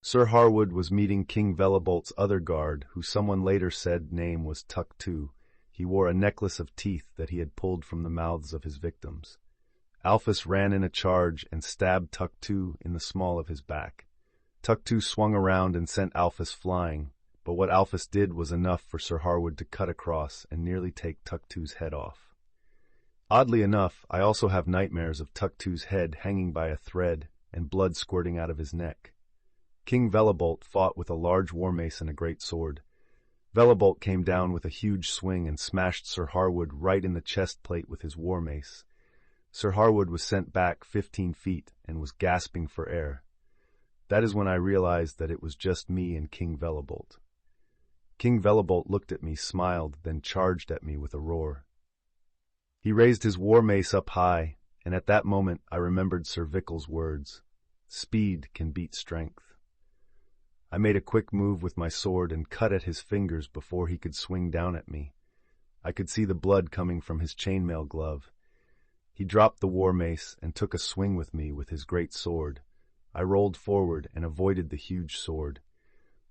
Sir Harwood was meeting King Velabolt's other guard, who someone later said name was Tuck-Two. He wore a necklace of teeth that he had pulled from the mouths of his victims. Alphys ran in a charge and stabbed Tuck-Two in the small of his back. Tuck-Two swung around and sent Alphys flying, but what Alphys did was enough for Sir Harwood to cut across and nearly take Tuck-Two's head off. Oddly enough, I also have nightmares of Tuck-Two's head hanging by a thread and blood squirting out of his neck. King Velabolt fought with a large war mace and a great sword. Velabolt came down with a huge swing and smashed Sir Harwood right in the chest plate with his war mace. Sir Harwood was sent back 15 feet and was gasping for air. That is when I realized that it was just me and King Velabolt. King Velabolt looked at me, smiled, then charged at me with a roar. He raised his war mace up high, and at that moment I remembered Sir Vickel's words, "Speed can beat strength." I made a quick move with my sword and cut at his fingers before he could swing down at me. I could see the blood coming from his chainmail glove. He dropped the war mace and took a swing with me with his great sword. I rolled forward and avoided the huge sword.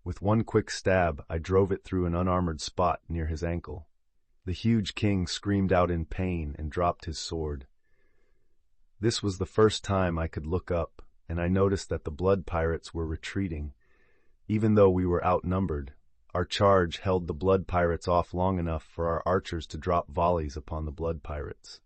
With one quick stab, I drove it through an unarmored spot near his ankle. The huge king screamed out in pain and dropped his sword. This was the first time I could look up, and I noticed that the blood pirates were retreating. Even though we were outnumbered, our charge held the blood pirates off long enough for our archers to drop volleys upon the blood pirates.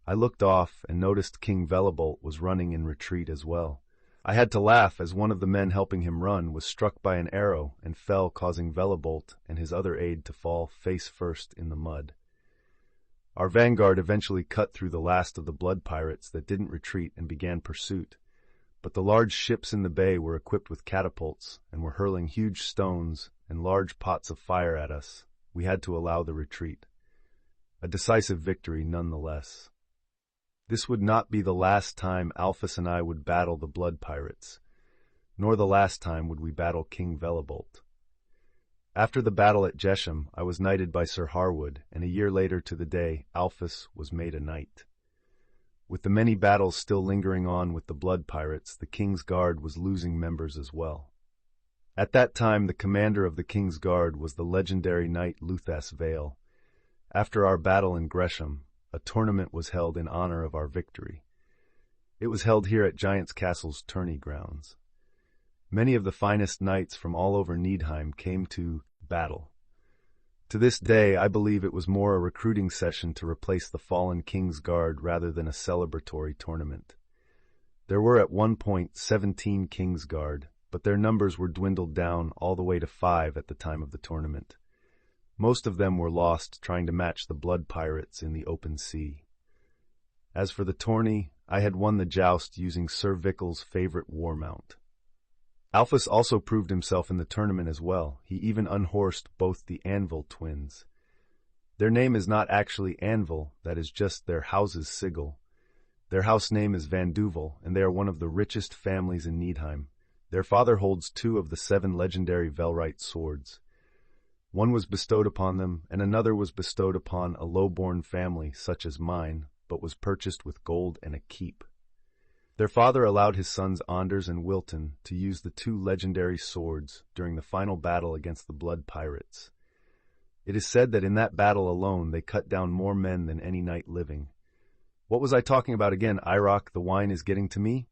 I looked off and noticed King Velabolt was running in retreat as well. I had to laugh as one of the men helping him run was struck by an arrow and fell, causing Velabolt and his other aide to fall face first in the mud. Our vanguard eventually cut through the last of the blood pirates that didn't retreat and began pursuit, but the large ships in the bay were equipped with catapults and were hurling huge stones and large pots of fire at us. We had to allow the retreat. A decisive victory nonetheless. This would not be the last time Alphys and I would battle the blood pirates, nor the last time would we battle King Velabolt. After the battle at Jesham, I was knighted by Sir Harwood, and a year later to the day, Alphys was made a knight. With the many battles still lingering on with the blood pirates, the King's Guard was losing members as well. At that time, the commander of the King's Guard was the legendary knight Luthas Vale. After our battle in Gresham, a tournament was held in honor of our victory. It was held here at Giant's Castle's tourney grounds. Many of the finest knights from all over Needheim came to battle. To this day, I believe it was more a recruiting session to replace the fallen King's Guard rather than a celebratory tournament. There were at one point 17 King's Guard, but their numbers were dwindled down all the way to 5 at the time of the tournament. Most of them were lost trying to match the blood pirates in the open sea. As for the tourney, I had won the joust using Sir Vickel's favorite war mount. Alphys also proved himself in the tournament as well. He even unhorsed both the Anvil twins. Their name is not actually Anvil, that is just their house's sigil. Their house name is Van Duvel, and they are one of the richest families in Needheim. Their father holds 2 of the 7 legendary Velrite swords. One was bestowed upon them, and another was bestowed upon a low-born family such as mine, but was purchased with gold and a keep. Their father allowed his sons Anders and Wilton to use the 2 legendary swords during the final battle against the blood pirates. It is said that in that battle alone they cut down more men than any knight living. What was I talking about again, Iroc? The wine is getting to me?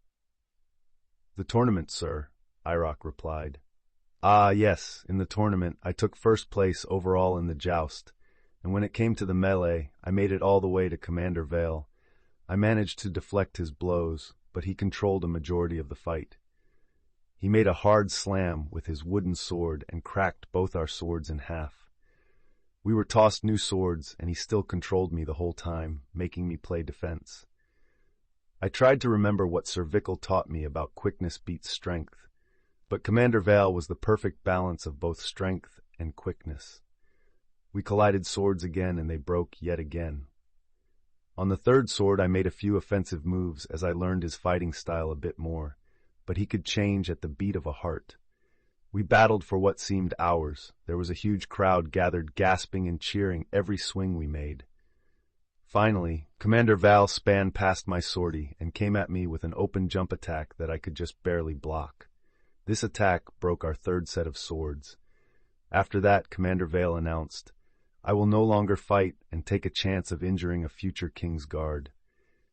The tournament, sir, Iroc replied. Ah, yes, in the tournament I took first place overall in the joust, and when it came to the melee, I made it all the way to Commander Vale. I managed to deflect his blows, but he controlled a majority of the fight. He made a hard slam with his wooden sword and cracked both our swords in half. We were tossed new swords, and he still controlled me the whole time, making me play defense. I tried to remember what Sir Vickel taught me about quickness beats strength, but Commander Vale was the perfect balance of both strength and quickness. We collided swords again, and they broke yet again. On the third sword I made a few offensive moves as I learned his fighting style a bit more, but he could change at the beat of a heart. We battled for what seemed hours. There was a huge crowd gathered gasping and cheering every swing we made. Finally, Commander Val span past my sortie and came at me with an open jump attack that I could just barely block. This attack broke our third set of swords. After that, Commander Vale announced, "I will no longer fight and take a chance of injuring a future King's Guard."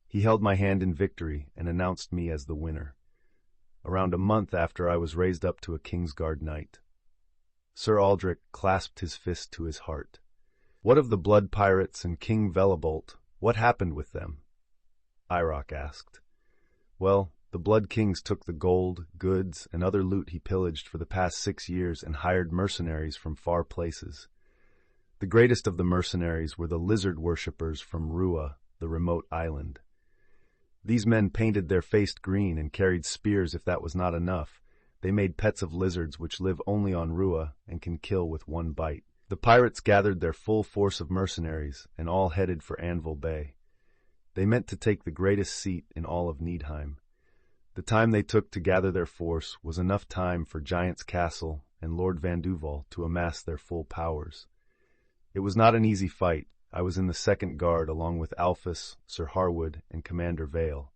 He held my hand in victory and announced me as the winner. Around a month after, I was raised up to a King's Guard knight. Sir Aldrich clasped his fist to his heart. "What of the Blood Pirates and King Velabolt? What happened with them?" Irock asked. "Well, the Blood Kings took the gold, goods, and other loot he pillaged for the past 6 years and hired mercenaries from far places. The greatest of the mercenaries were the lizard worshippers from Rua, the remote island. These men painted their face green and carried spears. If that was not enough, they made pets of lizards which live only on Rua and can kill with one bite. The pirates gathered their full force of mercenaries and all headed for Anvil Bay. They meant to take the greatest seat in all of Needheim. The time they took to gather their force was enough time for Giant's Castle and Lord Van Duval to amass their full powers. It was not an easy fight. I was in the second guard along with Alphys, Sir Harwood, and Commander Vale.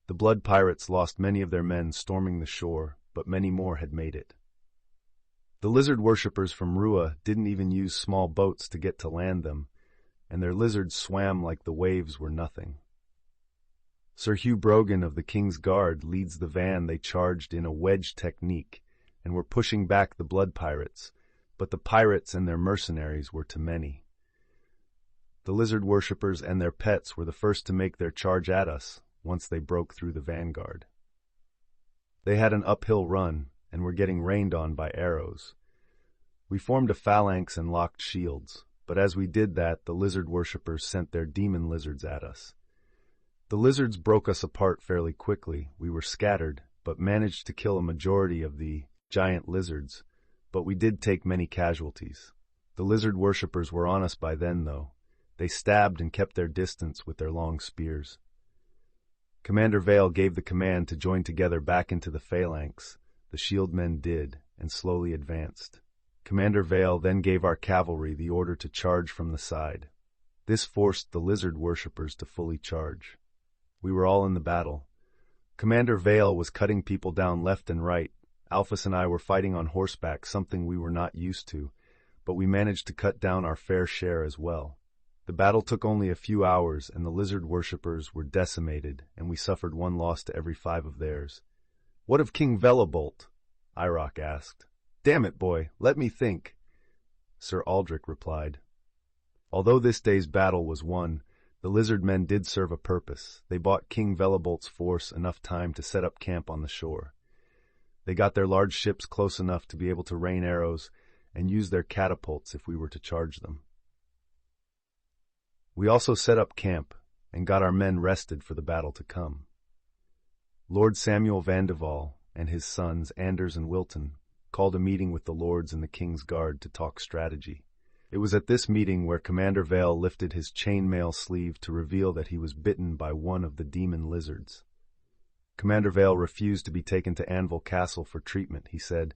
The Blood Pirates lost many of their men storming the shore, but many more had made it. The lizard worshippers from Rua didn't even use small boats to get to land them, and their lizards swam like the waves were nothing. Sir Hugh Brogan of the King's Guard leads the van. They charged in a wedge technique and were pushing back the Blood Pirates, but the pirates and their mercenaries were too many. The lizard worshippers and their pets were the first to make their charge at us once they broke through the vanguard. They had an uphill run and were getting rained on by arrows. We formed a phalanx and locked shields, but as we did that, the lizard worshippers sent their demon lizards at us. The lizards broke us apart fairly quickly. We were scattered, but managed to kill a majority of the giant lizards, but we did take many casualties. The lizard worshippers were on us by then, though. They stabbed and kept their distance with their long spears. Commander Vale gave the command to join together back into the phalanx. The shield men did, and slowly advanced. Commander Vale then gave our cavalry the order to charge from the side. This forced the lizard worshippers to fully charge. We were all in the battle. Commander Vale was cutting people down left and right. Alphys and I were fighting on horseback, something we were not used to, but we managed to cut down our fair share as well. The battle took only a few hours, and the lizard worshippers were decimated, and we suffered 1 loss to every 5 of theirs. "What of King Velabolt?" Irock asked. "Damn it, boy, let me think." Sir Aldrich replied, "Although this day's battle was won, the lizard men did serve a purpose. They bought King Velabolt's force enough time to set up camp on the shore. They got their large ships close enough to be able to rain arrows and use their catapults if we were to charge them. We also set up camp and got our men rested for the battle to come. Lord Samuel Vandeval and his sons, Anders and Wilton, called a meeting with the lords and the King's Guard to talk strategy. It was at this meeting where Commander Vale lifted his chainmail sleeve to reveal that he was bitten by one of the demon lizards. Commander Vale refused to be taken to Anvil Castle for treatment. He said,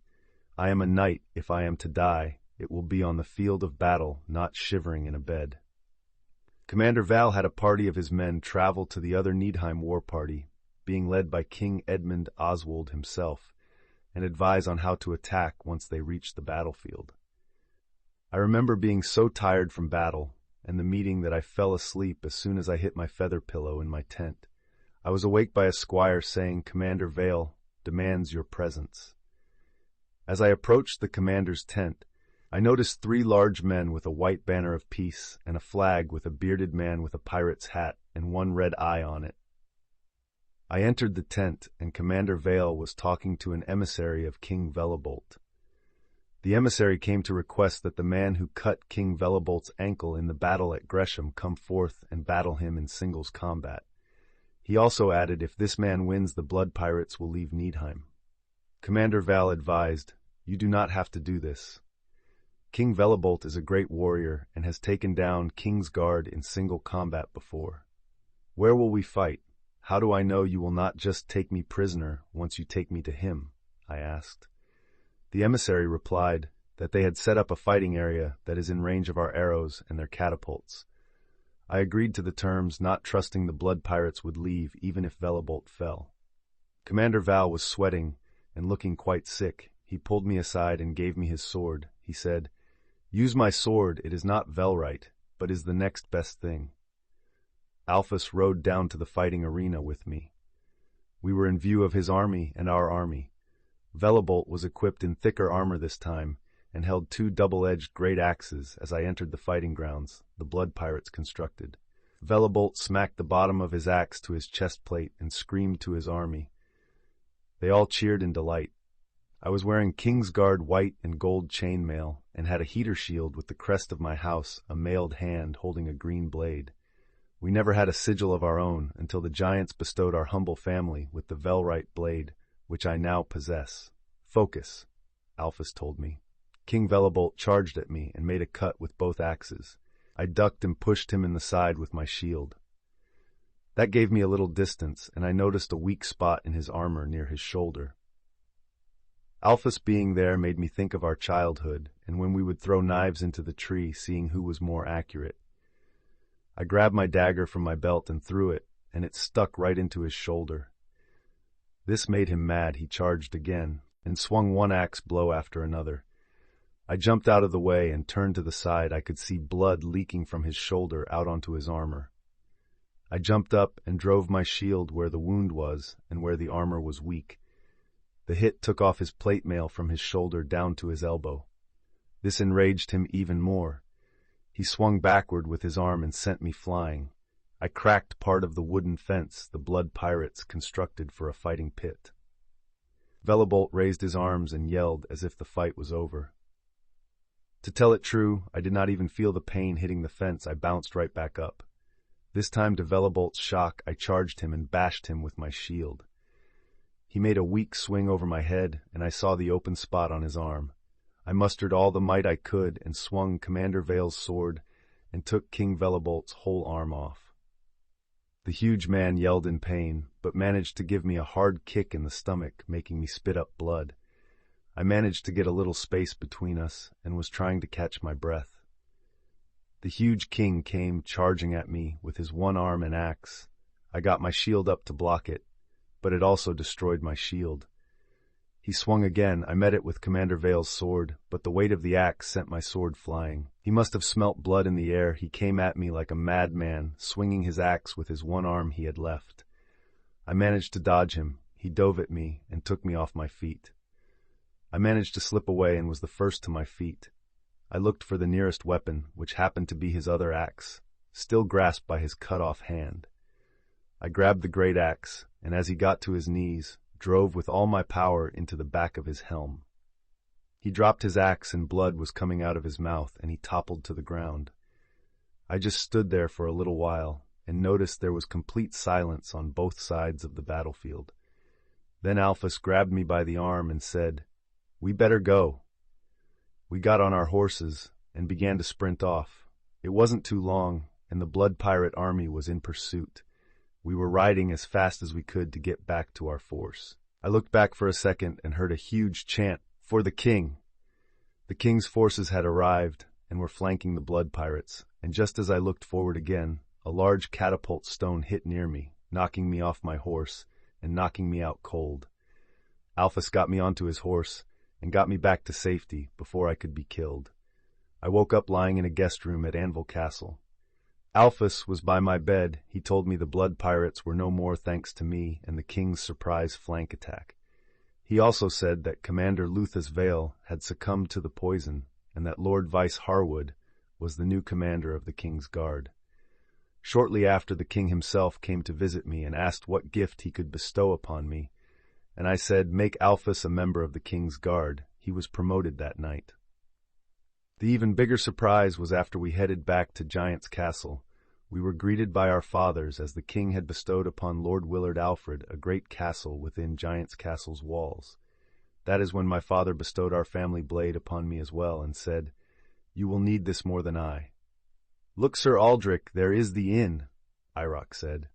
"I am a knight. If I am to die, it will be on the field of battle, not shivering in a bed." Commander Vale had a party of his men travel to the other Needheim war party, being led by King Edmund Oswald himself, and advise on how to attack once they reached the battlefield. I remember being so tired from battle and the meeting that I fell asleep as soon as I hit my feather pillow in my tent. I was awake by a squire saying, "Commander Vale demands your presence." As I approached the commander's tent, I noticed 3 large men with a white banner of peace and a flag with a bearded man with a pirate's hat and 1 red eye on it. I entered the tent, and Commander Vale was talking to an emissary of King Velabolt. The emissary came to request that the man who cut King Velabolt's ankle in the battle at Gresham come forth and battle him in singles combat. He also added, if this man wins, the Blood Pirates will leave Needheim. Commander Vale advised, "You do not have to do this. King Velabolt is a great warrior and has taken down King's Guard in single combat before. Where will we fight? How do I know you will not just take me prisoner once you take me to him?" I asked. The emissary replied that they had set up a fighting area that is in range of our arrows and their catapults. I agreed to the terms, not trusting the Blood Pirates would leave even if Velabolt fell. Commander Val was sweating, and looking quite sick, he pulled me aside and gave me his sword. He said, "Use my sword, it is not Velrite, but is the next best thing." Alphys rode down to the fighting arena with me. We were in view of his army and our army. Velabolt was equipped in thicker armor this time, and held 2 double-edged great axes as I entered the fighting grounds the blood pirates constructed. Velabolt smacked the bottom of his axe to his chest plate and screamed to his army. They all cheered in delight. I was wearing Kingsguard white and gold chainmail, and had a heater shield with the crest of my house, a mailed hand holding a green blade. We never had a sigil of our own until the giants bestowed our humble family with the Velrite blade, which I now possess. "Focus," Alphys told me. King Velabolt charged at me and made a cut with both axes. I ducked and pushed him in the side with my shield. That gave me a little distance, and I noticed a weak spot in his armor near his shoulder. Alphys being there made me think of our childhood, and when we would throw knives into the tree, seeing who was more accurate. I grabbed my dagger from my belt and threw it, and it stuck right into his shoulder. This made him mad. He charged again, and swung one axe blow after another. I jumped out of the way and turned to the side. I could see blood leaking from his shoulder out onto his armor. I jumped up and drove my shield where the wound was and where the armor was weak. The hit took off his plate mail from his shoulder down to his elbow. This enraged him even more. He swung backward with his arm and sent me flying. I cracked part of the wooden fence the blood pirates constructed for a fighting pit. Velabolt raised his arms and yelled as if the fight was over. To tell it true, I did not even feel the pain hitting the fence. I bounced right back up. This time, to Velabolt's shock, I charged him and bashed him with my shield. He made a weak swing over my head, and I saw the open spot on his arm. I mustered all the might I could and swung Commander Vale's sword and took King Velabolt's whole arm off. The huge man yelled in pain, but managed to give me a hard kick in the stomach, making me spit up blood. I managed to get a little space between us and was trying to catch my breath. The huge king came charging at me with his one arm and axe. I got my shield up to block it, but it also destroyed my shield. He swung again. I met it with Commander Vale's sword, but the weight of the axe sent my sword flying. He must have smelt blood in the air. He came at me like a madman, swinging his axe with his one arm he had left. I managed to dodge him. He dove at me and took me off my feet. I managed to slip away and was the first to my feet. I looked for the nearest weapon, which happened to be his other axe, still grasped by his cut-off hand. I grabbed the great axe, and as he got to his knees, drove with all my power into the back of his helm. He dropped his axe and blood was coming out of his mouth, and he toppled to the ground. I just stood there for a little while and noticed there was complete silence on both sides of the battlefield. Then Alphys grabbed me by the arm and said, "We better go." We got on our horses and began to sprint off. It wasn't too long, and the blood pirate army was in pursuit. We were riding as fast as we could to get back to our force. I looked back for a second and heard a huge chant, "For the king!" The king's forces had arrived and were flanking the blood pirates, and just as I looked forward again, a large catapult stone hit near me, knocking me off my horse and knocking me out cold. Alphys got me onto his horse and got me back to safety before I could be killed. I woke up lying in a guest room at Anvil Castle. Alphys was by my bed. He told me the blood pirates were no more thanks to me and the king's surprise flank attack. He also said that Commander Luthas Vale had succumbed to the poison and that Lord Vice Harwood was the new commander of the king's guard. Shortly after, the king himself came to visit me and asked what gift he could bestow upon me, and I said, "Make Alphys a member of the king's guard." He was promoted that night. The even bigger surprise was after we headed back to Giant's Castle. We were greeted by our fathers as the king had bestowed upon Lord Willard Alfred a great castle within Giant's Castle's walls. That is when my father bestowed our family blade upon me as well and said, "You will need this more than I." "Look, Sir Aldrich, there is the inn," Irock said.